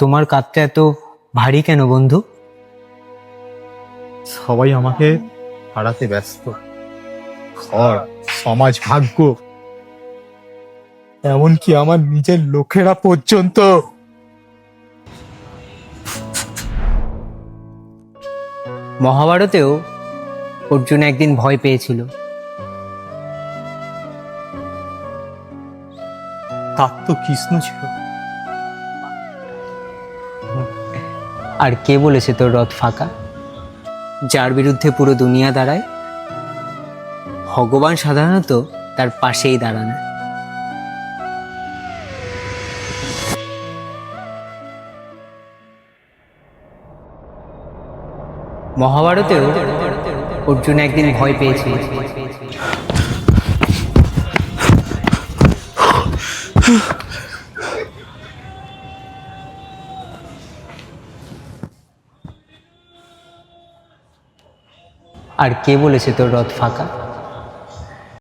তোমার কাঁধটা এত ভারী কেন বন্ধু? সবাই আমাকে হারাতে ব্যস্ত। ঘর, সমাজ, ভাগ্য, এমনকি আমার নিজের লোকেরা পর্যন্ত। মহাভারতেও অর্জুন একদিন ভয় পেয়েছিল। তার তো কৃষ্ণ ছিল। আর কে বলেছে তোর রথ ফাঁকা? যার বিরুদ্ধে পুরো দুনিয়া দাঁড়ায়, ভগবান সাধারণত তার পাশেই দাঁড়ান। মহাভারতেও অর্জুন একদিন ভয় পেয়েছিল। আর কে বলেছে তোর রথ ফাঁকা?